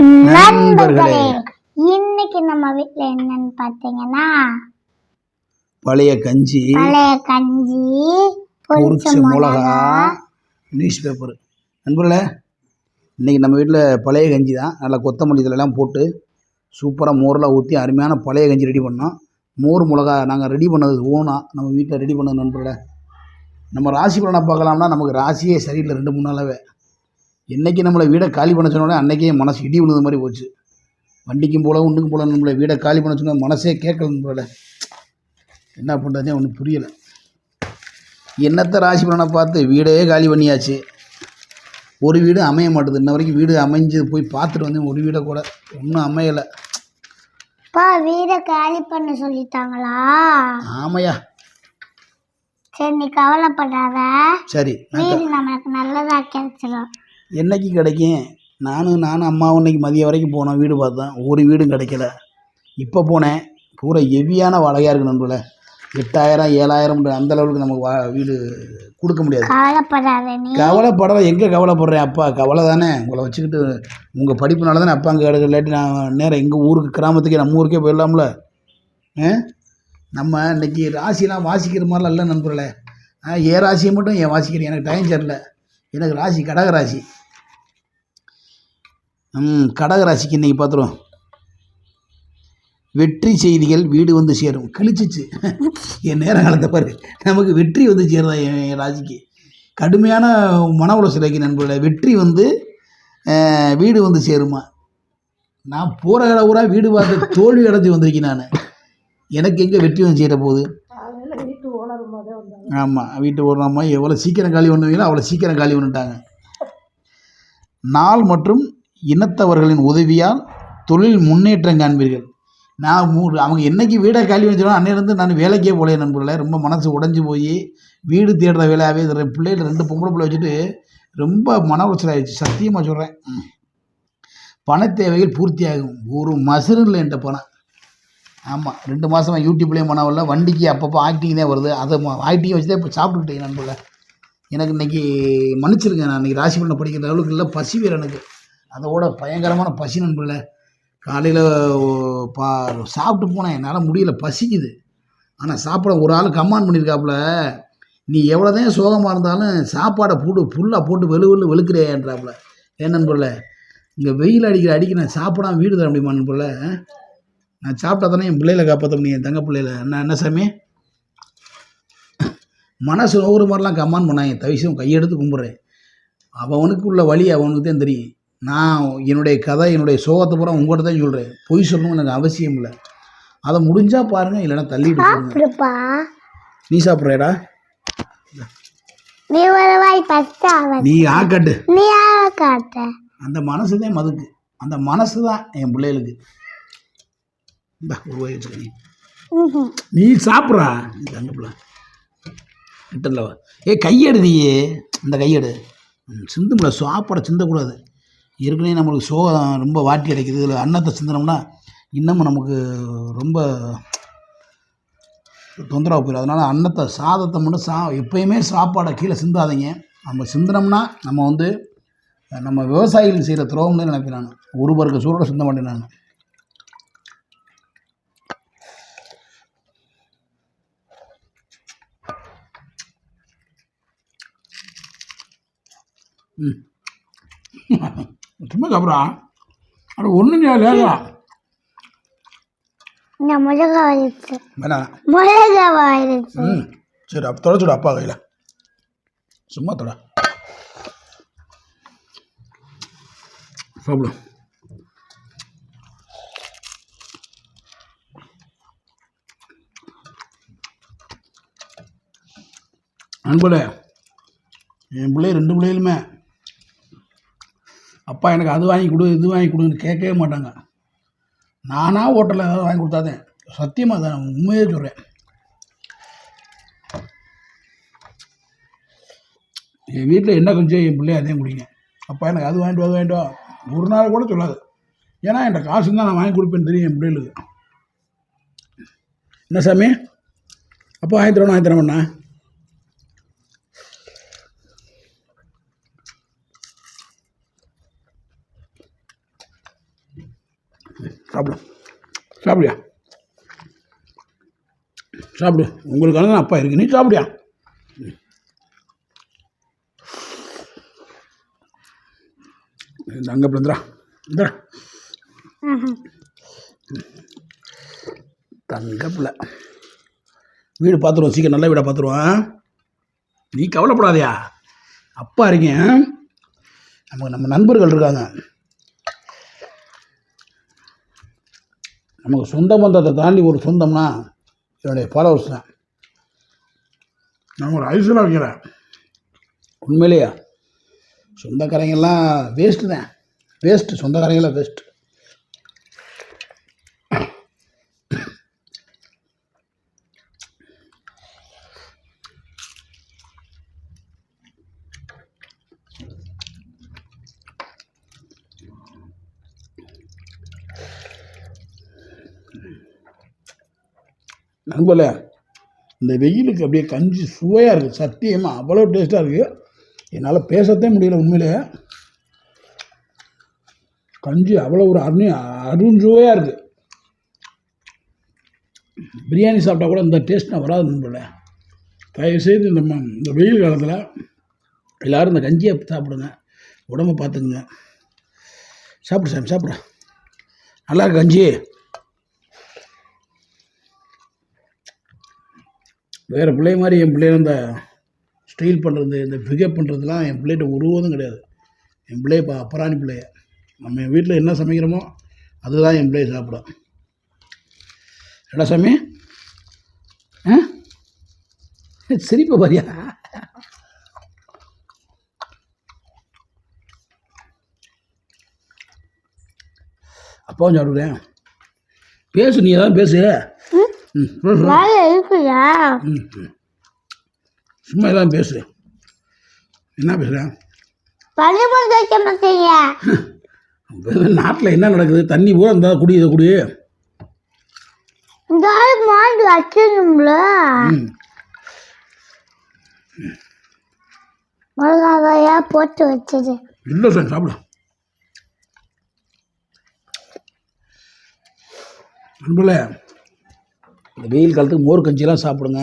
நண்பர்களே, இன்னைக்கு நம்ம வீட்ல என்னன்னு பாத்தீங்கன்னா பழைய கஞ்சி, பொரிச்ச மிளகா, நியூஸ் பேப்பர். நண்பர்களே, இன்னைக்கு நம்ம வீட்டில் பழைய கஞ்சி தான். நல்லா கொத்தமல்லி இதெல்லாம் போட்டு சூப்பராக மோரெலாம் ஊற்றி அருமையான பழைய கஞ்சி ரெடி பண்ணோம். மோர் மிளகா நாங்கள் ரெடி பண்ணது ஓனாக நம்ம வீட்டில் ரெடி பண்ணது. நண்பர்களே, நம்ம ராசி பலனை பார்க்கலாம்னா நமக்கு ராசியே சரியில்லை 2-3 நாளாகவே. என்றைக்கு நம்மளை வீடை காலி பண்ண சொன்னோடனே அன்றைக்கே மனசு இடி விழுந்த மாதிரி போச்சு. வண்டிக்கும் போல ஒன்றுக்கும் போல நம்மளை வீடை காலி பண்ண சொன்னால் மனசே கேட்கல. போல என்ன பண்ணுறதே ஒன்றும் புரியலை. என்னத்தை ராசி பலனை பார்த்து வீடே காலி பண்ணியாச்சு. ஒரு வீடு அமைய மாட்டுது. இன்ன வரைக்கும் வீடு அமைஞ்சு போய் பார்த்துட்டு வந்தேன். ஒரு வீடை கூட ஒன்றும் அமையலை. வீடை காலி பண்ண சொல்லிட்டாங்களா? ஆமையா. சரி, நீ கவலைப்படாத. சரி, வீடு நமக்கு நல்லதா கிடைச்சிடும். என்னைக்கு கிடைக்கும்? நானும் அம்மாவும் இன்னைக்கு மதியம் வரைக்கும் போனோம், வீடு பார்த்தேன். ஒரு வீடும் கிடைக்கல. இப்போ போனேன், பூரா ஹெவியான வாடகையாக இருக்குது. நண்பர்களே, 8000 7000 அந்த லெவலுக்கு நமக்கு வீடு கொடுக்க முடியாது. கவலைப்படாத. எங்கே கவலைப்படுறேன்? அப்பா கவலை தானே. உங்களை வச்சுக்கிட்டு உங்கள் படிப்புனால தானே அப்பா அங்கே கிடக்கு. இல்லாட்டி நான் நேரம் எங்கள் ஊருக்கு கிராமத்துக்கே நம்ம ஊருக்கே போயிடலாம்ல. நம்ம இன்றைக்கி ராசிலாம் வாசிக்கிற மாதிரிலாம் இல்லை நண்பர்களே. என் ராசியை மட்டும் என் வாசிக்கிறேன். எனக்கு டைம் சரியில்லை. எனக்கு ராசி கடகராசி. கடகராசிக்கு இன்றைக்கி பார்த்துருவோம். வெற்றி செய்திகள் வீடு வந்து சேரும். கிழிச்சிச்சு என் நேர காலத்தை பாரு. நமக்கு வெற்றி வந்து சேருதா என் ராசிக்கு. கடுமையான மன உளைச்சல் நண்பர்களே. வெற்றி வந்து வீடு வந்து சேருமா? நான் போகிற கடை ஊரா வீடு பார்த்து தோல்வி அடைஞ்சு வந்திருக்கேன். நான் எனக்கு எங்கே வெற்றி வந்து சேர போகுது? ஆமாம், வீட்டு ஓடுறோமா. எவ்வளோ சீக்கிரம் காலி பண்ணுவீங்களோ அவ்வளோ சீக்கிரம் காலி பண்ணிட்டாங்க. நாள் மற்றும் இனத்தவர்களின் உதவியால் தொழில் முன்னேற்றம் காண்பீர்கள். நான் அவங்க என்றைக்கு வீடை காலி பண்ணிச்சிடும் அன்னையிலேருந்து நான் வேலைக்கே போகலையே நண்பர்களே. ரொம்ப மனசு உடஞ்சி போய் வீடு தேடுற வேலையாகவே இது. பிள்ளைகள் 2 பொம்பளை பிள்ளை வச்சுட்டு ரொம்ப மன உளைச்சல் ஆகிடுச்சு. சத்தியமாக சொல்கிறேன். பண தேவைகள் பூர்த்தி ஆகும். ஒரு மசுறு இல்லை என்கிட்ட பணம். ஆமாம், 2 மாதமாக யூடியூப்லேயும் பணம் வரல. வண்டிக்கு அப்பப்போ ஆக்டிங் தான் வருது. அதை ஆக்டிங்கை வச்சு தான் இப்போ சாப்பிட்டுக்கிட்டேன் நண்பர்களே. எனக்கு இன்றைக்கி மன்னிச்சிருங்க. நான் இன்றைக்கி ராசி பலனை படிக்கிற அளவுக்கு இல்லை. பசி வேறு எனக்கு. அதோட பயங்கரமான பசி நண்பர்களே. காலையில் சாப்பிட்டு போனேன். என்னால் முடியல, பசிக்குது. ஆனால் சாப்பிட ஒரு ஆள் கமாண்ட் பண்ணியிருக்காப்புல, நீ எவ்வளோதான் சோகமாக இருந்தாலும் சாப்பாடை ஃபுல்லாக போட்டு வெளுக்கிறேன்றாப்புல. ஏன் நண்பர்களே, இங்கே வெயில் அடிக்க நான் சாப்பிடாம வீடு தர முடியுமா நண்பர்களே? நான் சாப்பிட்டா தானே என் பிள்ளைகளை காப்பாற்ற முடியும், என் தங்க பிள்ளைகளை. என்ன சாமி, மனசு ஒவ்வொரு மாதிரிலாம் கமாண்ட் பண்ணாங்க. தவிசும் கையெடுத்து கும்பிட்றேன். அவனுக்கு உள்ள வழி அவனுக்கு தான் தெரியும். நான் என்னுடைய கதை, என்னுடைய சோகத்தை பூரா உங்கள்கிட்ட தான் சொல்கிறேன். பொய் சொல்லணும் எனக்கு அவசியம் இல்லை. அதை முடிஞ்சால் பாருங்கள், இல்லைன்னா தள்ளிட்டு போடுங்க. நீ சாப்பிட்றேடா? நீ ஆக்காட்டு. அந்த மனசு தான் மதுக்கு. அந்த மனசு தான் என் பிள்ளைகளுக்கு. நீ சாப்பிட்றா தங்க பிள்ளை கிட்டலவா. கையெடுதியே, இந்த கையெடு. சிந்தும்ல சாப்பாடை சிந்தக்கூடாது. ஏற்கனவே நம்மளுக்கு சோகம் ரொம்ப வாட்டி அடைக்குது. இதில் அன்னத்தை சிந்தினோம்னா இன்னமும் நமக்கு ரொம்ப தொந்தரவு போயிடும். அதனால் அன்னத்தை சாதத்தை மட்டும் எப்போயுமே சாப்பாடை கீழே சிந்தாதீங்க. நம்ம சிந்தினோம்னா நம்ம விவசாயிகள் செய்கிற துரோகம்னு நினைப்பேன். நான் ஒருவருக்கு சூரோட சிந்த மாட்டேன். நான் சும்மா சாப்பிட்றா. அது ஒன்றும் லேசா சரி. அப்போ தொலைச்சுட அப்பா கையில். சும்மா தொட சாப்பிடும். நண்பர்களே, என் பிள்ளை 2 பிள்ளைகளுமே அப்பா எனக்கு அது வாங்கி கொடு இது வாங்கி கொடுன்னு கேட்கவே மாட்டாங்க. நானாக ஹோட்டலில் ஏதாவது வாங்கி கொடுத்தாதேன். சத்தியமாக தான் உண்மையே சொல்கிறேன். என் வீட்டில் என்ன கொஞ்சம் என் பிள்ளைய அதையும் குடிங்க. அப்பா எனக்கு அது வாங்கிட்டு வா ஒரு நாள் கூட சொல்லாது. ஏன்னா என்கிட்ட காசு தான் நான் வாங்கி கொடுப்பேன்னு தெரியும் என் பிள்ளைகளுக்கு. என்ன சாமி, அப்போ வாங்கி தரணும்ண்ணா. சாப்பிடு சாப்பிடியா சாப்பிடு உங்களுக்கான தான் அப்பா இருக்கு நீ சாப்பிடியா அங்கே பிள்ளைந்திரா இந்திரா தங்க பிள்ளை வீடு பார்த்துருவோம் சீக்கிரம் நல்ல வீடாக பார்த்துருவோம் நீ கவலைப்படாதையா அப்பா இருக்கேன் நம்ம நண்பர்கள் இருக்காங்க நமக்கு சொந்த பந்தத்தை தாண்டி ஒரு சொந்தம்னா என்னுடைய ஃபாலோவர்ஸ் தான் நான் ஒரு ஐஸ்வலாக வைக்கிறேன் உண்மையிலேயா சொந்தக்காரங்கெல்லாம் வேஸ்ட்டு தான் வேஸ்ட்டு சொந்தக்காரங்கெல்லாம் வேஸ்ட்டு நண்பர்களே இந்த வெயிலுக்கு அப்படியே கஞ்சி சுவையாக இருக்குது சத்தியமாக அவ்வளோ டேஸ்ட்டாக இருக்குது என்னால் பேசத்தே முடியல உண்மையிலே கஞ்சி அவ்வளோ ஒரு அருஞ்சுவையாக இருக்குது பிரியாணி சாப்பிட்டா கூட இந்த டேஸ்ட் நான் வராது நண்பர்களே தயவுசெய்து இந்த வெயில் காலத்தில் எல்லோரும் இந்த கஞ்சியை சாப்பிடுங்க உடம்பை பார்த்துக்குங்க சாப்பிடு சாமி சாப்பிட நல்லா இருக்கு கஞ்சி வேறு பிள்ளை மாதிரி என் பிள்ளைய இந்த ஸ்டைல் பண்ணுறது இந்த பிகப் பண்ணுறதுலாம் என் பிள்ளைகிட்ட உருவதும் கிடையாது என் பிள்ளைய அப்புறாணி பிள்ளைய நம்ம என் வீட்டில் என்ன சமைக்கிறோமோ அதுதான் என் பிள்ளைய சாப்பிடும் என்ன சாமி சிரிப்பை பாரியா அப்பாவும் சாப்பிடுறேன் பேசு நீ ஏதாவது பேசு சும்மா எல்லாம் பேசு என்ன பேசுகிறேன் நாட்டில் என்ன நடக்குது தண்ணி பூரா இருந்தால் குடி இதை குடி மிளகாயா போட்டு வச்சது இல்லை சார் சாப்பிடு நண்பர்களே இந்த வெயில் காலத்துக்கு மோர் கஞ்சியெல்லாம் சாப்பிடுங்க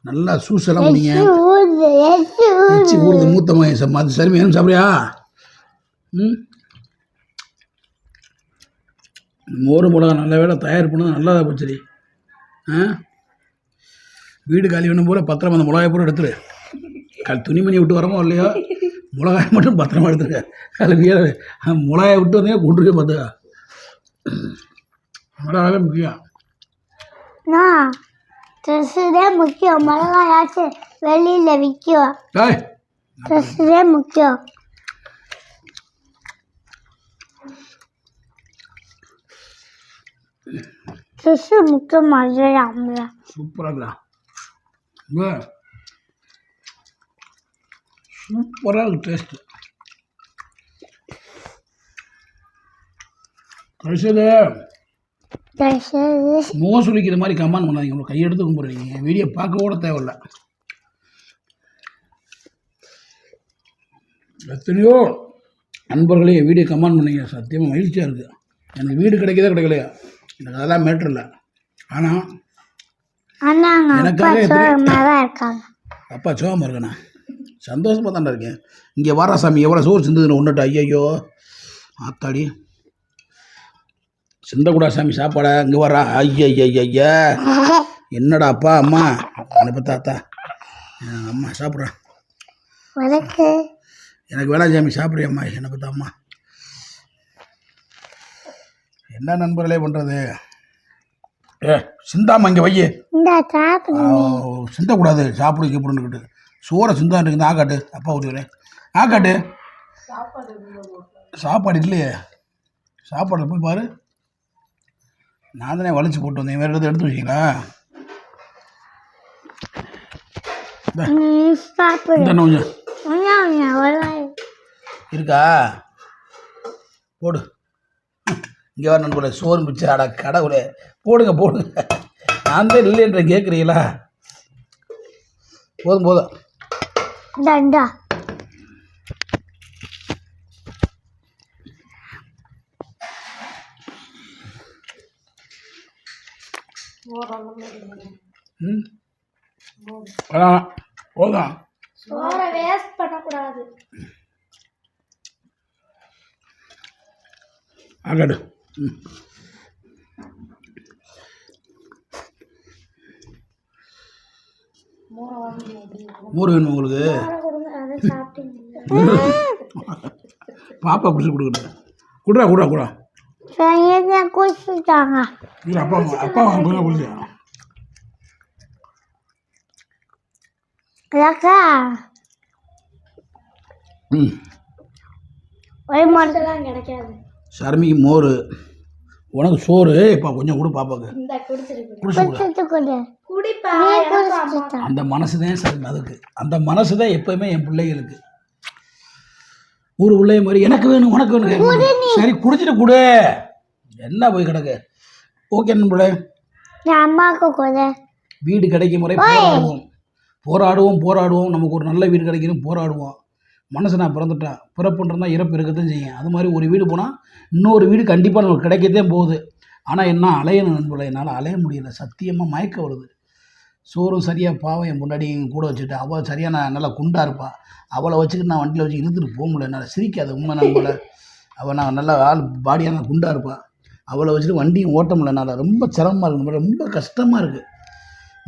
நல்லா சூசெல்லாம் குடிங்க எச்சி ஊறுது மூத்த மகன் அது சரி வேணும் சாப்பிட்றியா மோர் மிளகா நல்ல வேலை தயார் பண்ணது நல்லதாக போச்சுடி வீடு காலி வேணும் போல் பத்திரமா அந்த மிளகாய் பூரா எடுத்துரு துணிமணி விட்டு வரமோ இல்லையோ மிளகாய் மட்டும் பத்திரமா எடுத்துருக்க அதில் மிளகாயை விட்டு வந்தீங்க கொண்டுருக்கே பார்த்துக்கா மிளகாவே முக்கியம் ட்ரெஸ்ஸுதே முக்கியம் மிளகாயாச்சும் வெளியில் விற்கும் ட்ரெஸ்ஸுதே முக்கியம் ட்ரெஸ்ஸு முக்கியம் மாதிரி சூப்பராக சூப்பராக இருக்கு டேஸ்ட்டு கழிச்சது முகம் சுளிக்கிற மாதிரி கமெண்ட் பண்ணாதீங்க உங்களை கையெடுத்து கும்பிட்றீங்க வீடியோ பார்க்க கூட தேவையில்ல எத்தனையோ நண்பர்களே வீடியோ கமெண்ட் பண்ணீங்க சத்தியமாக மகிழ்ச்சியாக இருக்குது எனக்கு வீடு கிடைக்கதே கிடைக்கலையா எனக்கு அதெல்லாம் மேட்ரு இல்லை ஆனால் எனக்காக அப்பா சோகமாக இருக்கண்ணா சந்தோஷமாக தானே இருக்கேன் இங்கே வாரா சாமி எவ்வளோ சோறு சிந்ததுன்னு ஒன்றுட்டு ஐயோ ஆத்தாடி சிந்தக்கூடா சாமி சாப்பாடா இங்கே வரா ஐயா என்னடா அப்பா அம்மா என்னை தாத்தா அம்மா சாப்பிட்றேன் எனக்கு வேணாம் சாமி சாப்பிட்றியம்மா என்னை பார்த்தா அம்மா என்ன நண்பர்களே பண்ணுறது சிந்தாம்மா இங்கே வையே சிந்தக்கூடாது சாப்பிடு கீப்பிடுன்னுக்கிட்டு சோறை சிந்தான்னு இருக்குது ஆக்காட்டு அப்பா ஊற்றுக்கிறேன் ஆக்காட்டு சாப்பாடு இல்லையே சாப்பாடு போய் பாரு நான் தானே வலிச்சு போட்டு வந்தேன் வேறு இடத்துல எடுத்து வச்சிங்களா கொஞ்சம் இருக்கா போடு இங்கே வர நண்பர்களே சோறு மிச்சம் அட கடவுளே போடுங்க நான் தான் இல்லைன்ற கேட்குறீங்களா போதும் ம் அதான் போதும். சோறை வேஸ்ட் பண்ணக்கூடாது. ஆகடு. ம் மோர் வேணுமா உங்களுக்கு? அதை சாப்பிட்டீங்க. பாப்பா பிடிச்சி கொடுக்கட்டும். குடுறா குடுறா குடா. குடிச்சுட்டாங்க. இல்லை அப்பா அப்பா வாங்க குடிச்சு. ம் ஒரு மரத்தெல்லாம் கிடைக்காது. சர்மிக்கு மோர், உனக்கு சோறு. இப்போ கொஞ்சம் கூட பாப்பாக்கு குடிச்சு கொடு. அந்த மனசு தான் சரி. அதுக்கு அந்த மனசு தான் எப்போவுமே என் பிள்ளைகளுக்கு ஊர் பிள்ளைய மாதிரி எனக்கு வேணும் உனக்கு வேணும். சரி குடிச்சிட்டு கொடு. என்ன போய் கிடக்கு? ஓகே நண்பர்களே, அம்மாவுக்கு கொடு. வீடு கிடைக்கும் முறை போராடுவோம். நமக்கு ஒரு நல்ல வீடு கிடைக்கணும், போராடுவோம். மனசு நான் பிறந்துட்டேன், பிறப்புன்றதா இறப்பு இருக்கத்தான் செய்யும். அது மாதிரி ஒரு வீடு போனால் இன்னொரு வீடு கண்டிப்பாக நமக்கு கிடைக்கத்தான் போகுது. ஆனால் என்ன அலையணும் நண்பர்களே, என்னால் அலைய முடியல. சத்தியமாக மயக்க வருது. சோறும் சரியாக பாவம் என் முன்னாடி கூட வச்சுட்டேன். அவள் சரியாக நான் நல்லா குண்டாக இருப்பாள். அவளை வச்சுக்கிட்டு நான் வண்டியில் வச்சு இழுத்துட்டு போக முடியல. என்னால் சிரிக்காது உண்மை நண்பர்களே. அவள் நான் நல்லா பாடியான குண்டாக இருப்பாள். அவளை வச்சுட்டு வண்டியும் ஓட்ட முடியல. என்னால் ரொம்ப சிரமமாக இருக்குது, ரொம்ப கஷ்டமாக இருக்குது.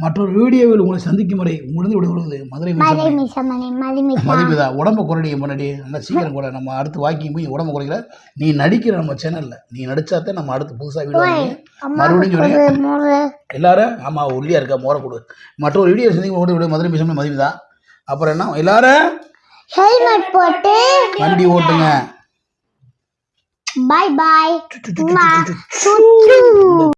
மற்றொரு வீடியோவில் உங்களை சந்திக்கும் முறை உங்களிருந்து விடுவது மதுரை மதிப்புதா. உடம்பு குறைய முன்னாடி நல்லா சீக்கிரம் கூட நம்ம அடுத்து வாக்கிங் போய் உடம்பு குறைக்கிற. நீ நடிக்கிற நம்ம சேனலில் நீ நடிச்சாதான் நம்ம அடுத்து புதுசாக வீடியோ மறுபடியும் சொல்லுங்க எல்லாரும். ஆமாம் ஒல்லியாக இருக்கா, மோர கொடு. மற்றொரு வீடியோ சந்திக்கும் ஓடி மதுரை மிசம் மதிப்புதா. அப்புறம் என்ன எல்லாரும் ஹெல்மெட் போட்டு வண்டி ஓட்டுங்க. பாய் பாய்.